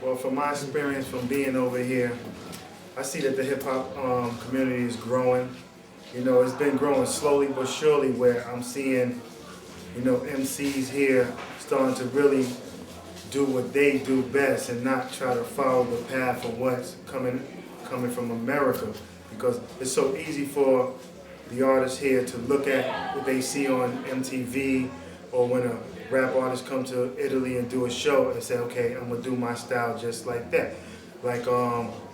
Well, from my experience from being over here, I see that the hip-hop community is growing. You know, it's been growing slowly but surely where I'm seeing, you know, MCs here starting to really do what they do best and not try to follow the path of what's coming from America. Because it's so easy for the artists here to look at what they see on MTV, or when a rap artist come to Italy and do a show and say, okay, I'm gonna do my style just like that. Like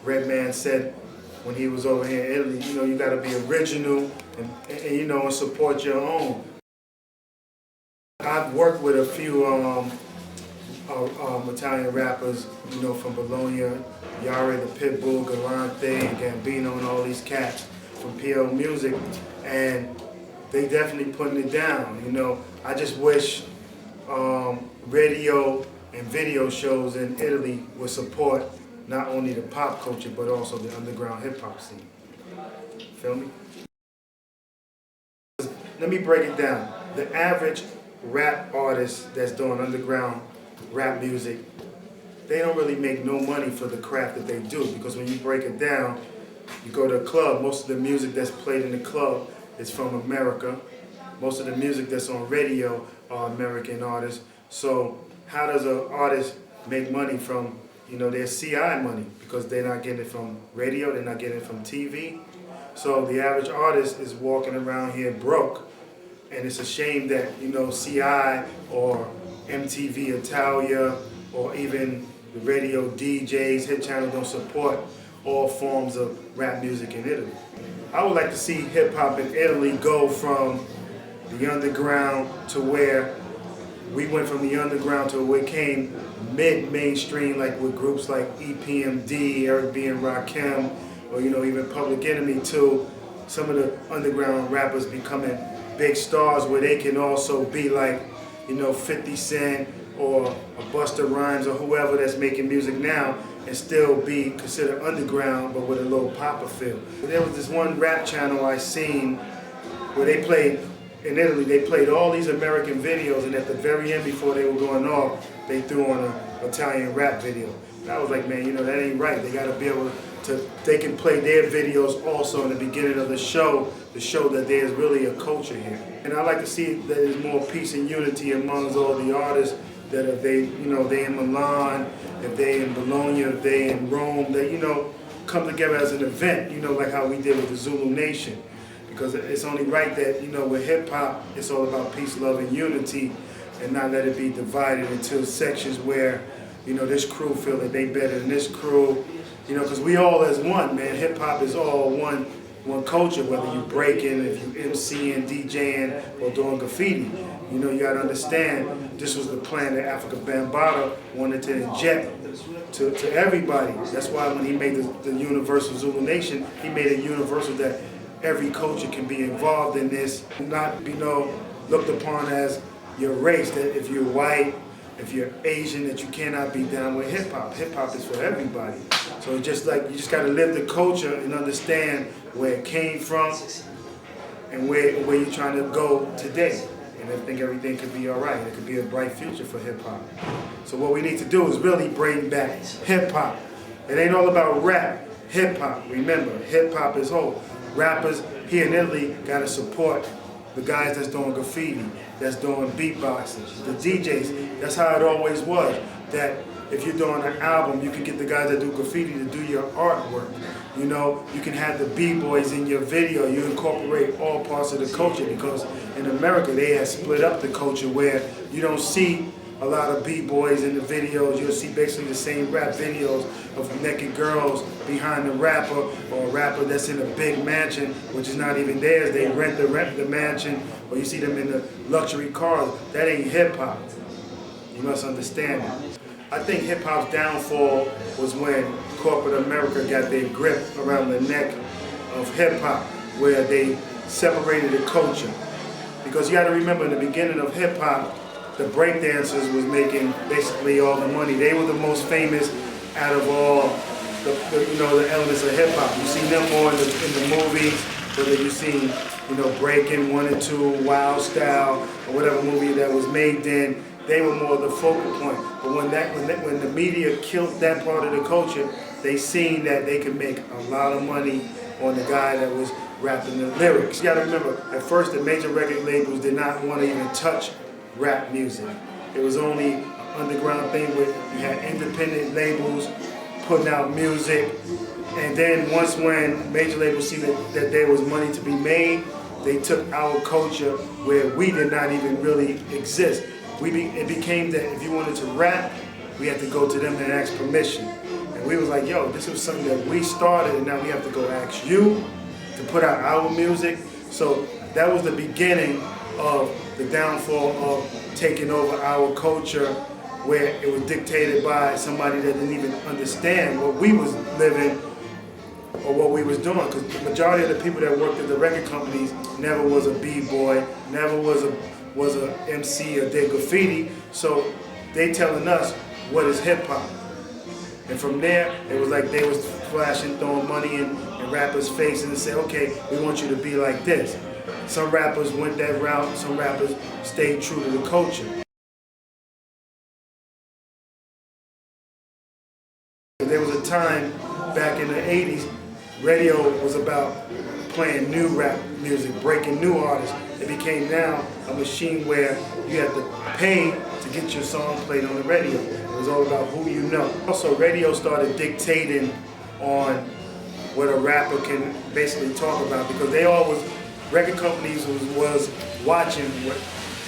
Redman said when he was over here in Italy, you know, you gotta be original and you know, and support your own. I've worked with a few Italian rappers, you know, from Bologna, Yare the Pitbull, Galante, Gambino, and all these cats from Piero Music, and they definitely putting it down. You know, I just wish radio and video shows in Italy would support not only the pop culture but also the underground hip hop scene. Feel me? Let me break it down. The average rap artist that's doing underground rap music, they don't really make no money for the craft that they do, because when you break it down, you go to a club, most of the music that's played in the club is from America. Most of the music that's on radio are American artists. So how does an artist make money from, you know, their CI money? Because they're not getting it from radio, they're not getting it from TV. So the average artist is walking around here broke. And it's a shame that, you know, CI or MTV Italia or even the radio DJs, hit channel don't support all forms of rap music in Italy. I would like to see hip hop in Italy go from the underground to where we went from the underground to where it came mid-mainstream, like with groups like EPMD, Eric B. and Rakim, or, you know, even Public Enemy, to some of the underground rappers becoming big stars where they can also be like, you know, 50 Cent or a Busta Rhymes or whoever that's making music now and still be considered underground but with a little pop feel. There was this one rap channel I seen where they played, in Italy, they played all these American videos, and at the very end before they were going off, they threw on an Italian rap video. And I was like, man, you know, that ain't right. They gotta be able to, they can play their videos also in the beginning of the show to show that there's really a culture here. And I like to see that there's more peace and unity amongst all the artists, that if they, you know, they in Milan, if they in Bologna, if they in Rome, that, you know, come together as an event, you know, like how we did with the Zulu Nation. Because it's only right that, you know, with hip hop, it's all about peace, love, and unity, and not let it be divided into sections where, you know, this crew feel that they better than this crew, you know, because we all as one, man. Hip hop is all one culture, whether you breaking, if you MCing, DJing, or doing graffiti. You know, you got to understand, this was the plan that Africa Bambaataa wanted to inject to everybody. That's why when he made the Universal Zulu Nation, he made it universal that every culture can be involved in this, not, you know, looked upon as your race, that if you're white, if you're Asian, that you cannot be down with hip hop. Hip hop is for everybody. So it's just like, you just got to live the culture and understand where it came from and where you're trying to go today. And I think everything could be all right. It could be a bright future for hip hop. So what we need to do is really bring back hip hop. It ain't all about rap. Hip hop. Remember, hip hop is whole. Rappers here in Italy got to support the guys that's doing graffiti, that's doing beatboxing, the DJs. That's how it always was. That if you're doing an album, you can get the guys that do graffiti to do your artwork. You know, you can have the b-boys in your video. You incorporate all parts of the culture, because in America they have split up the culture where you don't see a lot of b-boys in the videos. You'll see basically the same rap videos of naked girls behind the rapper, or a rapper that's in a big mansion, which is not even theirs. They rent the mansion, or you see them in the luxury cars. That ain't hip-hop. You must understand that. I think hip-hop's downfall was when corporate America got their grip around the neck of hip-hop, where they separated the culture. Because you got to remember, in the beginning of hip-hop, the breakdancers was making basically all the money. They were the most famous out of all the elements of hip hop. You see them more in the movies, whether you see, you know, Breaking 1 and 2, Wild Style, or whatever movie that was made then. they were more the focal point. But when the media killed that part of the culture, they seen that they could make a lot of money on the guy that was rapping the lyrics. You gotta remember, at first the major record labels did not want to even touch rap music. It was only an underground thing where you had independent labels putting out music. And then when major labels see that there was money to be made, they took our culture where we did not even really exist. It became that if you wanted to rap, we had to go to them and ask permission. And we was like, yo, this was something that we started and now we have to go ask you to put out our music. So that was the beginning of the downfall of taking over our culture, where it was dictated by somebody that didn't even understand what we was living or what we was doing. Because the majority of the people that worked at the record companies never was a b-boy, never was a MC or did graffiti. So they telling us what is hip hop. And from there, it was like they was flashing, throwing money in rappers' faces and say, okay, we want you to be like this. Some rappers went that route, some rappers stayed true to the culture. There was a time back in the 80s, radio was about playing new rap music, breaking new artists. It became now a machine where you had to pay to get your song played on the radio. It was all about who you know. Also, radio started dictating on what a rapper can basically talk about, because record companies was watching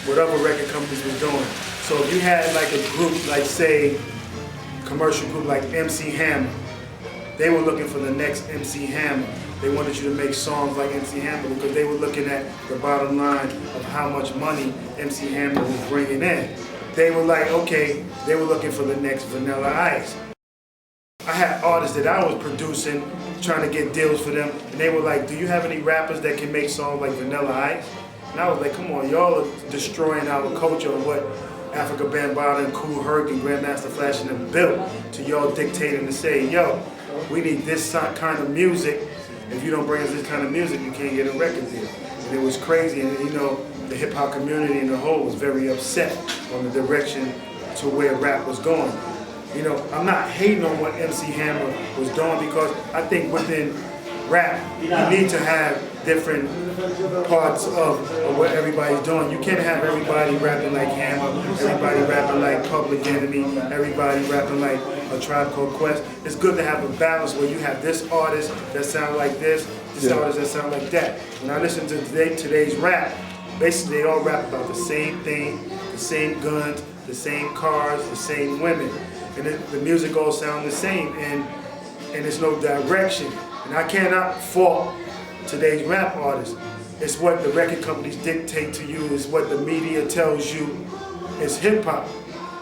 what other record companies was doing. So if you had like a group, like say, commercial group like MC Hammer, they were looking for the next MC Hammer. They wanted you to make songs like MC Hammer because they were looking at the bottom line of how much money MC Hammer was bringing in. They were like, okay, they were looking for the next Vanilla Ice. I had artists that I was producing, trying to get deals for them, and they were like, do you have any rappers that can make songs like Vanilla Ice? And I was like, come on, y'all are destroying our culture of what Africa Bambaataa and Kool Herc and Grandmaster Flash and them built, to y'all dictating to say, yo, we need this kind of music. If you don't bring us this kind of music, you can't get a record deal. And it was crazy, and you know, the hip hop community in the whole was very upset on the direction to where rap was going. You know, I'm not hating on what MC Hammer was doing, because I think within rap, you need to have different parts of what everybody's doing. You can't have everybody rapping like Hammer, everybody rapping like Public Enemy, everybody rapping like A Tribe Called Quest. It's good to have a balance where you have this artist that sound like this artist that sound like that. When I listen to today's rap, basically they all rap about the same thing, the same guns, the same cars, the same women. And the music all sound the same, and there's no direction. And I cannot fault today's rap artists. It's what the record companies dictate to you, it's what the media tells you is hip hop.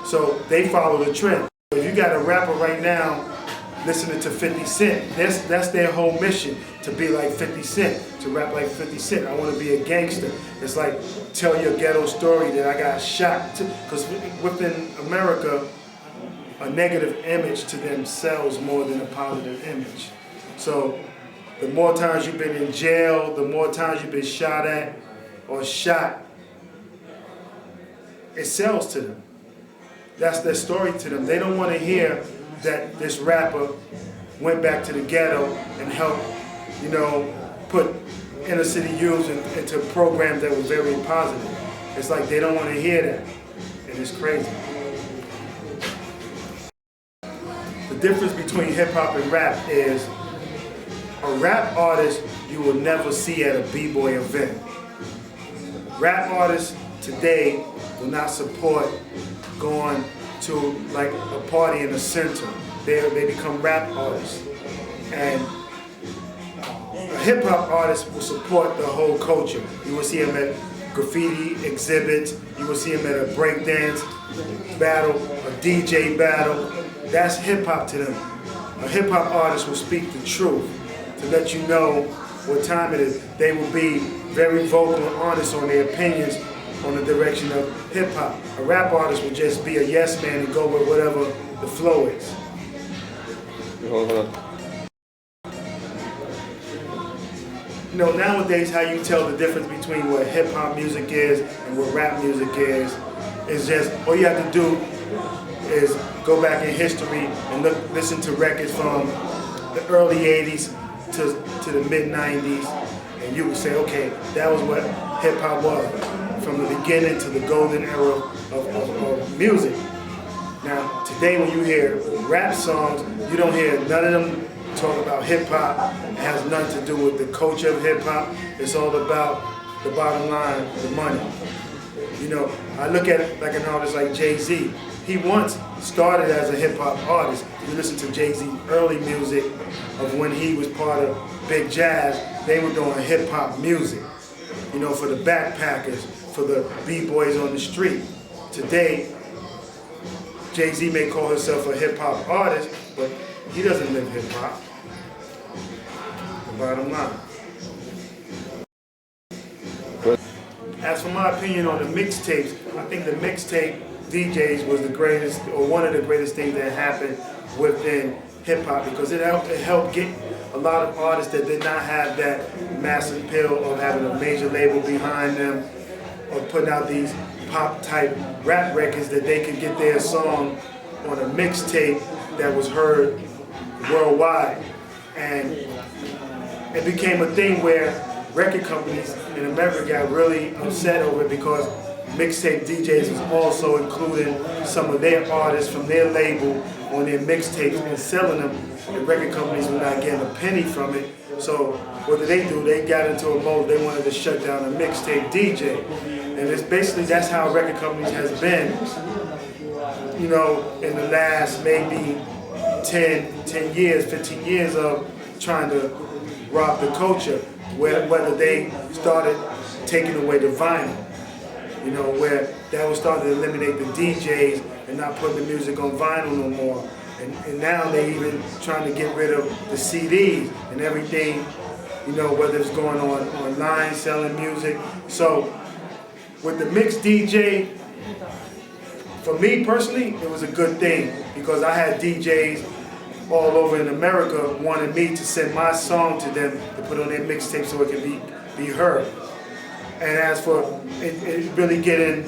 So they follow the trend. If you got a rapper right now listening to 50 Cent, that's their whole mission, to be like 50 Cent, to rap like 50 Cent. I want to be a gangster. It's like, tell your ghetto story that I got shot. Because within America, a negative image to them sells more than a positive image. So the more times you've been in jail, the more times you've been shot at or shot, it sells to them. That's their story to them. They don't want to hear that this rapper went back to the ghetto and helped, you know, put inner city youths into programs that were very positive. It's like they don't want to hear that, and it's crazy. The difference between hip hop and rap is a rap artist you will never see at a b-boy event. Rap artists today will not support going to like a party in the center. They become rap artists. And a hip hop artist will support the whole culture. You will see him at graffiti exhibits, you will see him at a breakdance battle, a DJ battle. That's hip hop to them. A hip hop artist will speak the truth to let you know what time it is. They will be very vocal and honest on their opinions on the direction of hip hop. A rap artist will just be a yes man and go with whatever the flow is. Hold on. You know, nowadays how you tell the difference between what hip hop music is and what rap music is It's just, all you have to do is go back in history and listen to records from the early 80s to the mid 90s, and you would say, okay, that was what hip hop was from the beginning to the golden era of music. Now, today when you hear rap songs, you don't hear none of them talk about hip hop. It has nothing to do with the culture of hip hop. It's all about the bottom line, the money. You know, I look at it like an artist like Jay-Z. He once started as a hip hop artist. You listen to Jay-Z early music of when he was part of Big Jazz, they were doing hip hop music. You know, for the backpackers, for the B-boys on the street. Today, Jay-Z may call himself a hip hop artist, but he doesn't live hip hop. The bottom line. As for my opinion on the mixtapes, I think the mixtape DJs was the greatest, or one of the greatest things that happened within hip hop, because it helped get a lot of artists that did not have that massive appeal of having a major label behind them, or putting out these pop type rap records, that they could get their song on a mixtape that was heard worldwide. And it became a thing where record companies in America got really upset over it, because mixtape DJs was also including some of their artists from their label on their mixtapes and selling them, and record companies were not getting a penny from it. So what did they do? They got into a mode, they wanted to shut down a mixtape DJ. And it's basically, that's how record companies has been, you know, in the last maybe 10 years, 15 years of trying to rob the culture, whether they started taking away the vinyl, you know, where that was starting to eliminate the DJs and not putting the music on vinyl no more. And now they even trying to get rid of the CDs and everything, you know, whether it's going on online, selling music. So with the mixed DJ, for me personally, it was a good thing, because I had DJs all over in America wanted me to send my song to them to put on their mixtape so it can be heard. And as for it really getting,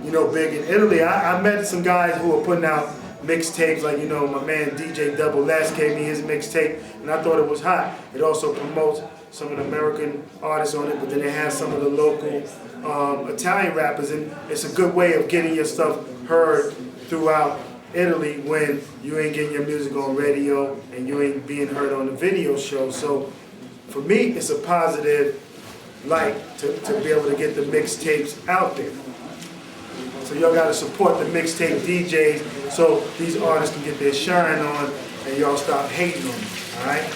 you know, big in Italy, I met some guys who were putting out mixtapes, like, you know, my man DJ Double S gave me his mixtape, and I thought it was hot. It also promotes some of the American artists on it, but then it has some of the local Italian rappers, and it's a good way of getting your stuff heard throughout Italy when you ain't getting your music on radio and you ain't being heard on the video show. So for me, it's a positive light to be able to get the mixtapes out there. So y'all gotta support the mixtape DJs so these artists can get their shine on and y'all stop hating on them, all right?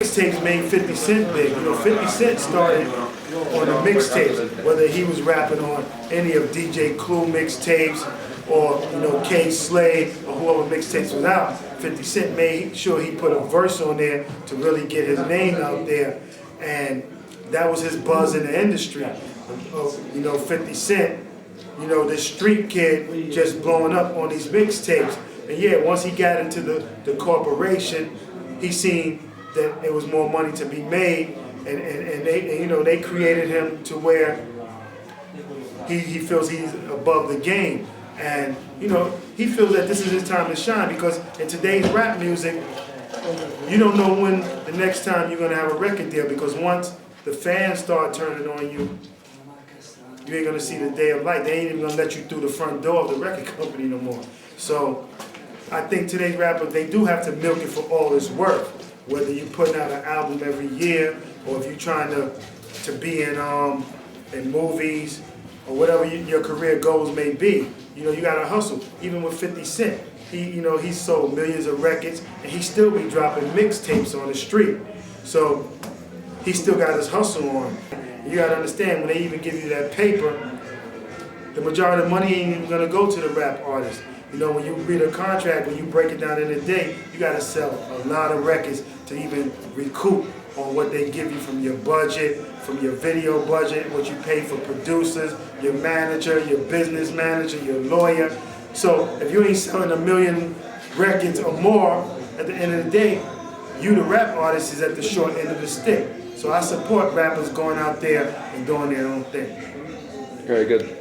Mixtapes made 50 Cent big. You know, 50 Cent started on the mixtapes, whether he was rapping on any of DJ Clue mixtapes or, you know, K Slay or whoever mixtapes was out. 50 Cent made sure he put a verse on there to really get his name out there, and that was his buzz in the industry. You know, 50 Cent, you know, this street kid just blowing up on these mixtapes. And yeah, once he got into the corporation, he seen that there was more money to be made, and they, you know, they created him to where he feels he's above the game. And, you know, he feels that this is his time to shine, because in today's rap music, you don't know when the next time you're gonna have a record deal, because once the fans start turning on you, you ain't gonna see the day of light. They ain't even gonna let you through the front door of the record company no more. So I think today's rappers, they do have to milk it for all it's worth. Whether you're putting out an album every year, or if you're trying to be in movies, or whatever your career goals may be, you know, you gotta hustle. Even with 50 Cent, he sold millions of records, and he still be dropping mixtapes on the street. So he still got his hustle on. You gotta understand, when they even give you that paper, the majority of the money ain't even gonna go to the rap artist. You know, when you read a contract, when you break it down in a day, you gotta sell a lot of records to even recoup on what they give you from your budget, from your video budget, what you pay for producers, your manager, your business manager, your lawyer. So if you ain't selling 1 million records or more, at the end of the day, you, the rap artist, is at the short end of the stick. So I support rappers going out there and doing their own thing. Very good.